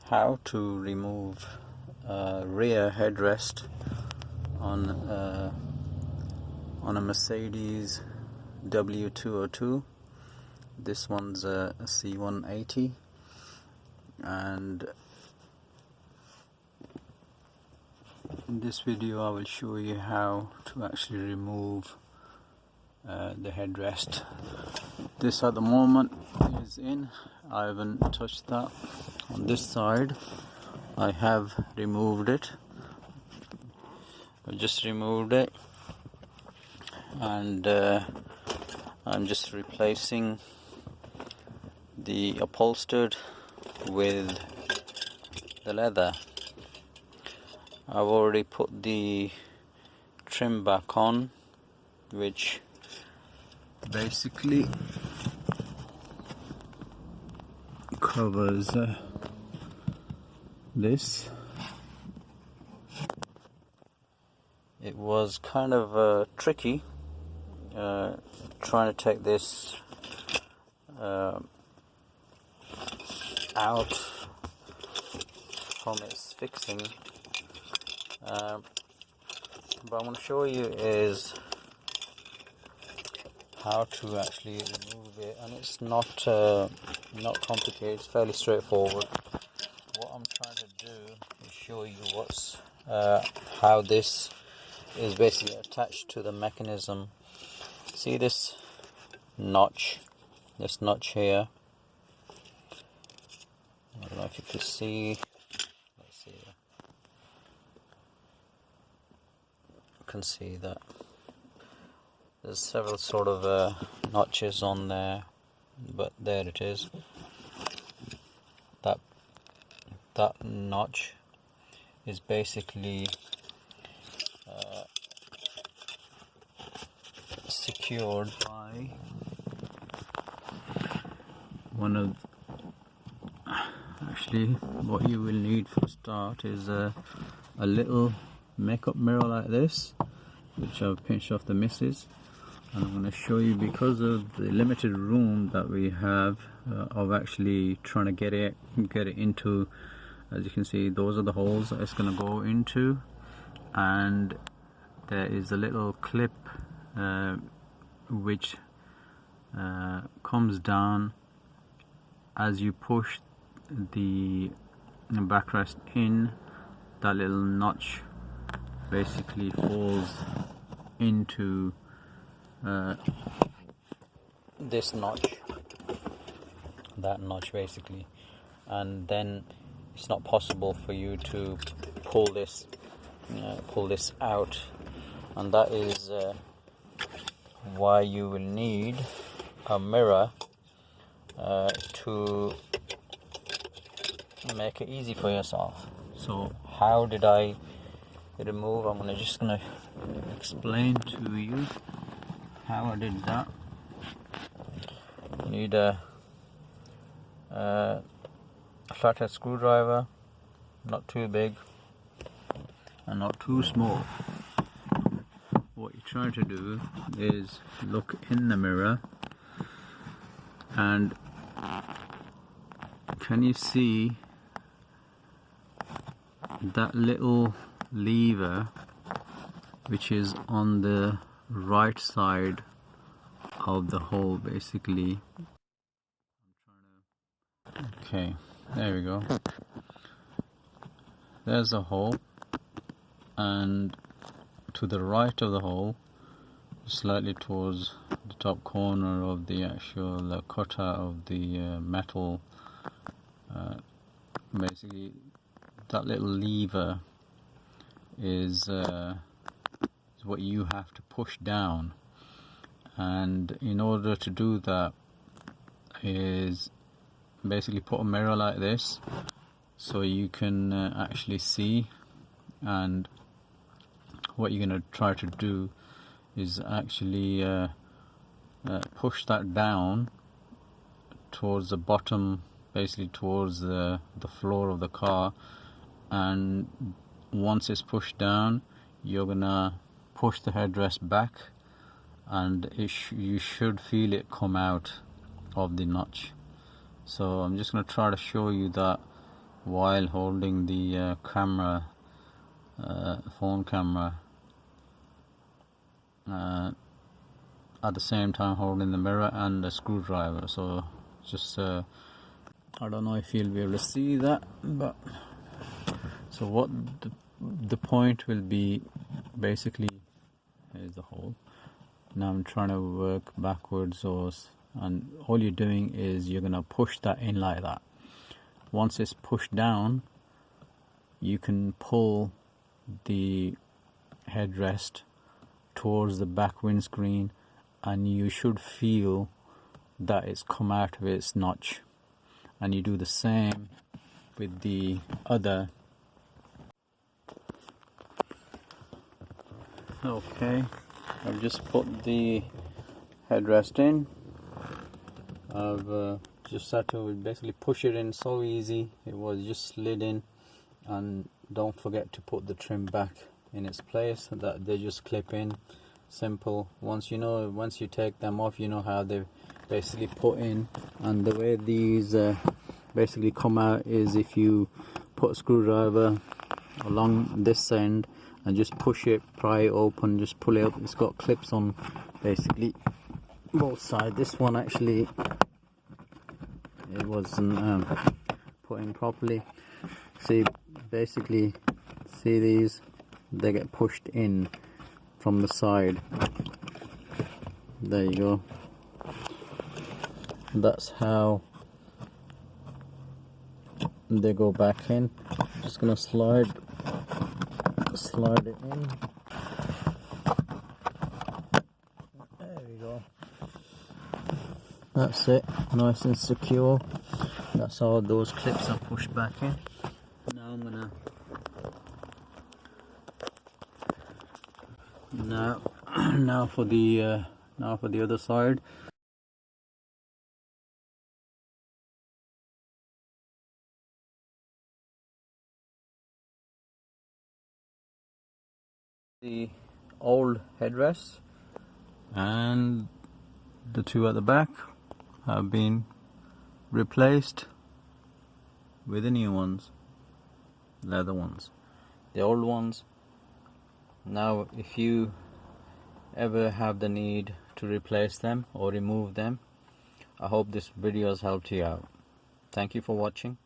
How to remove rear headrest on a Mercedes W202. This one's a C180, and in this video I will show you how to actually remove the headrest. This at the moment is in. I haven't touched that. On this side I have removed it. I just removed it, and I'm just replacing the upholstered with the leather. I've already put the trim back on, which basically covers this. It was kind of tricky trying to take this out from its fixing, but I want to show you is how to actually remove it, and it's not complicated. It's fairly straightforward. What I'm trying to do is show you how this is basically attached to the mechanism. See this notch here? I don't know if you can see. Let's see. You can see that there's several sort of notches on there, but there it is. That notch is basically secured by one of. Actually, what you will need for a start is a little makeup mirror like this, which I've pinched off the missus, and I'm going to show you, because of the limited room that we have of actually trying to get it into. As you can see, those are the holes that it's going to go into, and there is a little clip which comes down. As you push the backrest in, that little notch basically falls into this notch, that notch basically, and then it's not possible for you to pull this out, and that is why you will need a mirror to make it easy for yourself. So how did I remove? I'm just gonna explain to you how I did that. You need a flathead screwdriver, not too big and not too small. What you're trying to do is look in the mirror, and can you see that little lever which is on the right side of the hole basically? Okay, there we go. There's the hole, and to the right of the hole, slightly towards the top corner of the actual cutout of the metal, basically that little lever is what you have to push down, and in order to do that is basically put a mirror like this so you can actually see. And what you're going to try to do is actually push that down towards the bottom, basically towards the floor of the car, and once it's pushed down, you're gonna push the headrest back, and you should feel it come out of the notch. So I'm just going to try to show you that while holding the camera, phone camera, at the same time holding the mirror and a screwdriver. So just I don't know if you'll be able to see that, but so what the point will be, basically, here's the hole. Now I'm trying to work backwards, and all you're doing is you're gonna push that in like that. Once it's pushed down, you can pull the headrest towards the back windscreen, and you should feel that it's come out of its notch. And you do the same with the other. Okay, I've just put the headrest in. I've just had to basically push it in, so easy. It was just slid in. And don't forget to put the trim back in its place, that they just clip in. Simple. Once you take them off, you know how they basically put in. And the way these basically come out is if you put a screwdriver along this end and just push it, pry it open, just pull it up. It's got clips on basically both sides. This one actually, it wasn't put in properly. See, basically, see these, they get pushed in from the side. There you go. That's how they go back in. Just gonna slide it in. There we go. That's it, nice and secure. That's how those clips are pushed back in. Now I'm gonna now for the other side. The old headrests and the two at the back have been replaced with the new ones, leather ones. The old ones, now if you ever have the need to replace them or remove them, I hope this video has helped you out. Thank you for watching.